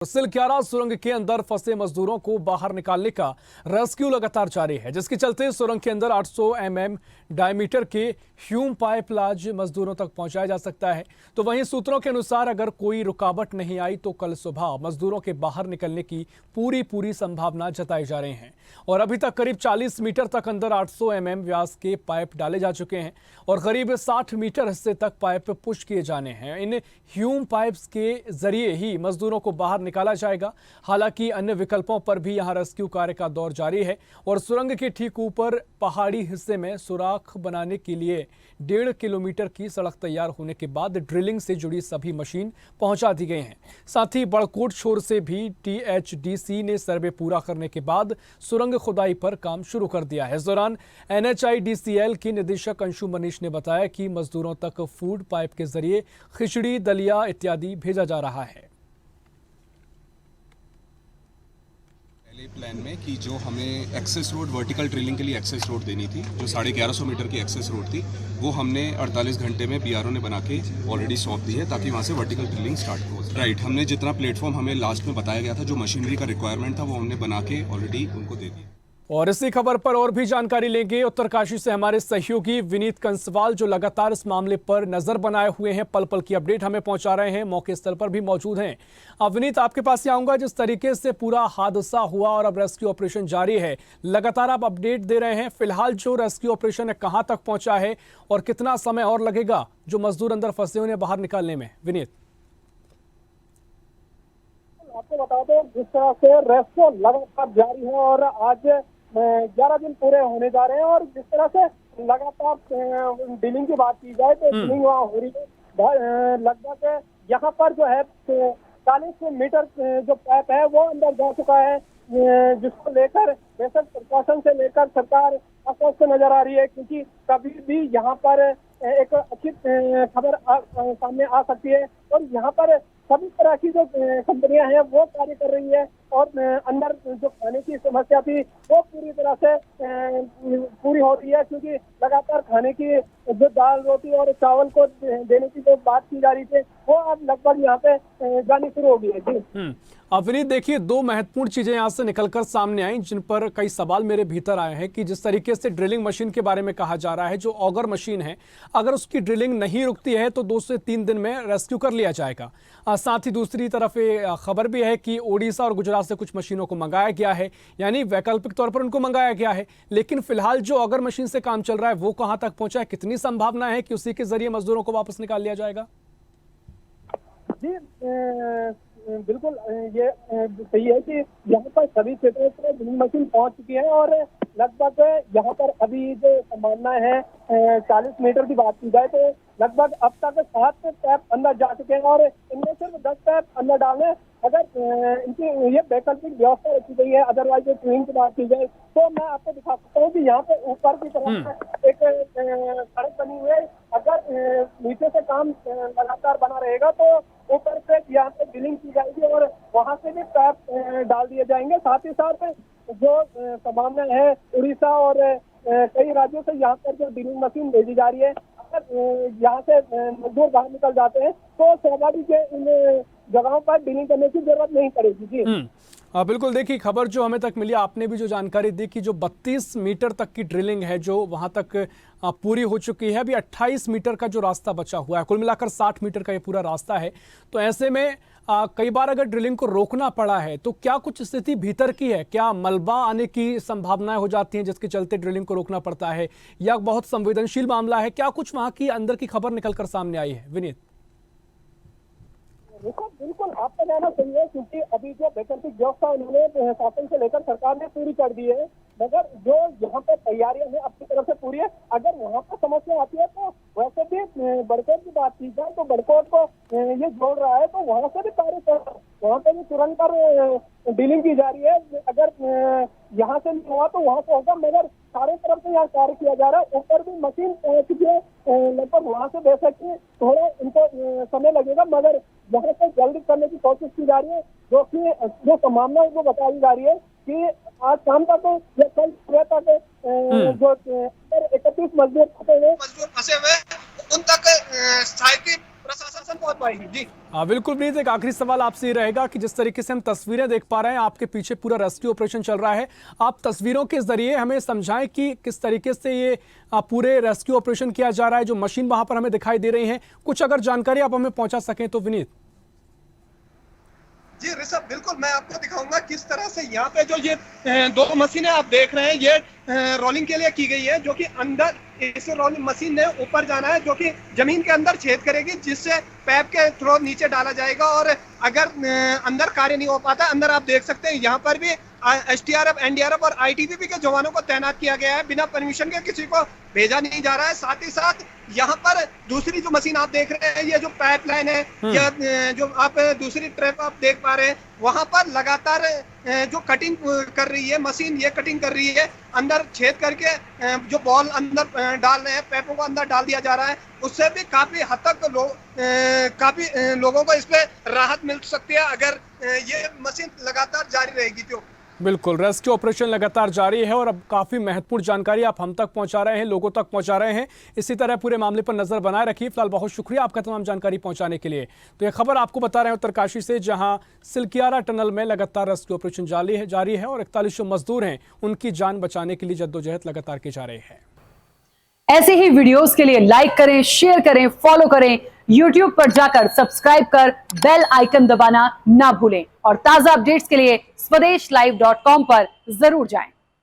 सिलक्यारा सुरंग के अंदर फंसे मजदूरों को बाहर निकालने का रेस्क्यू लगातार जारी है, जिसके चलते सुरंग के अंदर 800 mm डायमीटर के ह्यूम पाइप लाज मजदूरों तक पहुंचाया जा सकता है। तो वहीं सूत्रों के अनुसार अगर कोई रुकावट नहीं आई तो कल सुबह मजदूरों के बाहर निकलने की पूरी संभावना जताई जा रही है। और अभी तक करीब 40 मीटर तक अंदर 800 mm व्यास के पाइप डाले जा चुके हैं और करीब 60 मीटर हिस्से तक पाइप पुश किए जाने हैं। इन ह्यूम पाइप्स के जरिए ही मजदूरों को बाहर निकाला जाएगा। हालांकि अन्य विकल्पों पर भी यहां रेस्क्यू कार्य का दौर जारी है और सुरंग के ठीक ऊपर पहाड़ी हिस्से में सुराख बनाने के लिए 1.5 किलोमीटर की सड़क तैयार होने के बाद ड्रिलिंग से जुड़ी सभी मशीन पहुंचा दी गई हैं। साथ ही बड़कोट छोर से भी THDC ने सर्वे पूरा करने के बाद सुरंग खुदाई पर काम शुरू कर दिया है। इस दौरान NHIDCL के निदेशक अंशु मनीष ने बताया कि मजदूरों तक फूड पाइप के जरिए खिचड़ी, दलिया इत्यादि भेजा जा रहा है। प्लान में कि जो हमें एक्सेस रोड वर्टिकल ड्रिलिंग के लिए एक्सेस रोड देनी थी, जो 1150 मीटर की एक्सेस रोड थी, वो हमने 48 घंटे में BRO ने बना के ऑलरेडी सौंप दी है ताकि वहाँ से वर्टिकल ड्रिलिंग स्टार्ट हो। राइट, हमने जितना प्लेटफॉर्म हमें लास्ट में बताया गया था, जो मशीनरी का रिक्वायरमेंट था, वो हमने बना के ऑलरेडी उनको दे दिया। और इसी खबर पर और भी जानकारी लेंगे उत्तरकाशी से हमारे सहयोगी विनीत कंसवाल, जो लगातार इस मामले पर नजर बनाए हुए हैं, पल पल की अपडेट हमें पहुंचा रहे हैं, मौके स्थल पर भी मौजूद हैं। अब विनीत, आपके पास ही आऊंगा। जिस तरीके से पूरा हादसा हुआ और अब रेस्क्यू ऑपरेशन जारी है, लगातार आप अपडेट दे रहे हैं। फिलहाल जो रेस्क्यू ऑपरेशन है कहां तक पहुंचा है और कितना समय और लगेगा जो मजदूर अंदर फंसे उन्हें बाहर निकालने में? विनीत, आपको बता दें, जिस तरह से रेस्क्यू लगातार जारी है और आज 11 दिन पूरे होने जा रहे हैं और जिस तरह से लगातार ड्रिलिंग की बात की जाए तो ड्रिलिंग वहाँ हो रही है। लगभग यहाँ पर जो है 40 मीटर जो पाइप है वो अंदर जा चुका है, जिसको लेकर बेशक प्रशासन से लेकर सरकार अस्वस्थ नजर आ रही है, क्योंकि कभी भी यहाँ पर एक अच्छी खबर सामने आ सकती है। और यहाँ पर सभी तरह की जो कंपनियां हैं वो कार्य कर रही है और अंदर जो खाने की समस्या थी वो पूरी तरह से पूरी हो रही है, क्योंकि लगातार खाने की जो दाल, रोटी और चावल को देने की जो बात की जा रही थी वो अब लगभग यहाँ पे जानी शुरू हो गई है। जी अब विनीत, देखिए, दो महत्वपूर्ण चीजें यहाँ से निकलकर सामने आई जिन पर कई सवाल मेरे भीतर आए हैं कि जिस तरीके से ड्रिलिंग मशीन के बारे में कहा जा रहा है, जो ऑगर मशीन है, अगर उसकी ड्रिलिंग नहीं रुकती है तो 2 से 3 दिन में रेस्क्यू कर लिया जाएगा। साथ ही दूसरी तरफ ये खबर भी है कि ओडिशा और गुजरात से कुछ मशीनों को मंगाया गया है, यानी वैकल्पिक तौर पर उनको मंगाया गया है। लेकिन फिलहाल जो ऑगर मशीन से काम चल रहा है वो कहां तक पहुंचा है? कितनी संभावना है कि उसी के जरिए मजदूरों को वापस निकाल लिया जाएगा? जी बिल्कुल, ये सही है कि यहाँ पर सभी क्षेत्रों से ड्रिलिंग मशीन पहुंच चुकी है और लगभग यहाँ पर अभी जो संभावना है 40 मीटर की बात की जाए तो लगभग अब तक 7 पैप अंदर जा चुके हैं और इनमें सिर्फ 10 पैप अंदर डालने अगर इनकी ये वैकल्पिक व्यवस्था रखी गई है। अदरवाइज ट्रेन की बात की जाए तो मैं आपको दिखा सकता हूँ कि यहाँ पे ऊपर की तरफ एक सड़क बनी हुई है। अगर नीचे से काम लगातार बना रहेगा तो ऊपर से यहाँ पे ड्रिलिंग की जाएगी और वहाँ से भी पैप डाल दिए जाएंगे। साथ ही साथ जो संभावना है उड़ीसा और कई राज्यों से यहाँ पर जो ड्रिलिंग मशीन भेजी जा रही है, अगर यहाँ से मजदूर बाहर निकल जाते हैं तो स्वाभाविक है इन जगहों पर ड्रिलिंग करने की जरूरत नहीं पड़ेगी। जी बिल्कुल, देखिए, खबर जो हमें तक मिली, आपने भी जो जानकारी दी कि जो 32 मीटर तक की ड्रिलिंग है जो वहां तक पूरी हो चुकी है, अभी 28 मीटर का जो रास्ता बचा हुआ है, कुल मिलाकर 60 मीटर का ये पूरा रास्ता है। तो ऐसे में कई बार अगर ड्रिलिंग को रोकना पड़ा है तो क्या कुछ स्थिति भीतर की है? क्या मलबा आने की संभावनाएं हो जाती हैं जिसके चलते ड्रिलिंग को रोकना पड़ता है, या बहुत संवेदनशील मामला है? क्या कुछ वहां की अंदर की खबर निकलकर सामने आई है? विनीत, बिल्कुल आपका कहना सही है, क्योंकि अभी जो वैकल्पिक व्यवस्था उन्होंने शासन से लेकर सरकार ने पूरी कर दी है, मगर जो यहाँ पे तैयारियां हैं अपनी तरफ से पूरी है। अगर वहाँ पर समस्या आती है तो वैसे भी बड़कोट की बात की जाए तो बड़कोट को ये जोड़ रहा है तो वहाँ से भी कार्य कर, वहाँ पे भी तुरंत पर डीलिंग की जा रही है। अगर यहाँ से नहीं हुआ तो वहाँ से होगा, मगर सारे तरफ से यहाँ कार्य किया जा रहा है। ऊपर भी मशीन पहुँच चुकी है, लगभग वहाँ से बेशक थोड़ा इनको समय लगेगा, मगर यहाँ से जल्दी करने की कोशिश की जा रही है। जो कि जो संभावना है वो बताई जा रही है कि आज शाम तक या कल सुबह तक जो 31 मजदूर फंसे हुए उन तक शायद प्रशासन प्रशासन पहुंच पाएगी। जी बिल्कुल विनीत, एक आखिरी सवाल आपसे ये रहेगा कि जिस तरीके से हम तस्वीरें देख पा रहे हैं, आपके पीछे पूरा रेस्क्यू ऑपरेशन चल रहा है, आप तस्वीरों के जरिए हमें समझाएं कि किस तरीके से ये पूरे रेस्क्यू ऑपरेशन किया जा रहा है, जो मशीन वहां पर हमें दिखाई दे रही है, कुछ अगर जानकारी आप हमें पहुंचा सकें तो विनीत। जी ऋषभ, बिल्कुल मैं आपको दिखाऊंगा किस तरह से यहाँ पे जो ये दो मशीनें आप देख रहे हैं, ये रोलिंग के लिए की गई है, जो कि अंदर इस रोलिंग मशीन ने ऊपर जाना है, जो कि जमीन के अंदर छेद करेगी, जिससे पैप के थ्रू नीचे डाला जाएगा। और अगर अंदर कार्य नहीं हो पाता, अंदर आप देख सकते हैं यहाँ पर भी STRF, NDRF और ITBP के जवानों को तैनात किया गया है, बिना परमिशन के किसी को भेजा नहीं जा रहा है। साथ ही साथ यहाँ पर दूसरी जो मशीन आप देख रहे हैं, ये जो पाइपलाइन है, या जो आप दूसरी ट्रैप आप देख पा रहे हैं, वहां पर लगातार जो कटिंग कर रही है मशीन, ये कटिंग कर रही है, अंदर छेद करके जो बॉल अंदर डाल रहे हैं, पैपों को अंदर डाल दिया जा रहा है। उससे भी काफी हद तक काफी लोगों को इस पे राहत मिल सकती है अगर ये मशीन लगातार जारी रहेगी तो। बिल्कुल, रेस्क्यू ऑपरेशन लगातार जारी है और अब काफी महत्वपूर्ण जानकारी आप हम तक पहुंचा रहे हैं, लोगों तक पहुंचा रहे हैं। इसी तरह पूरे मामले पर नजर बनाए रखिए। फिलहाल बहुत शुक्रिया आपका तमाम जानकारी पहुंचाने के लिए। तो यह खबर आपको बता रहे हैं उत्तरकाशी से, जहां सिलकियारा टनल में लगातार रेस्क्यू ऑपरेशन जारी है और 41 जो मजदूर हैं उनकी जान बचाने के लिए जद्दोजहद लगातार की जा रही है। ऐसे ही वीडियोस के लिए लाइक करें, शेयर करें, फॉलो करें, YouTube पर जाकर सब्सक्राइब कर बेल आइकन दबाना ना भूलें और ताजा अपडेट्स के लिए SwadeshLive.com पर जरूर जाएं।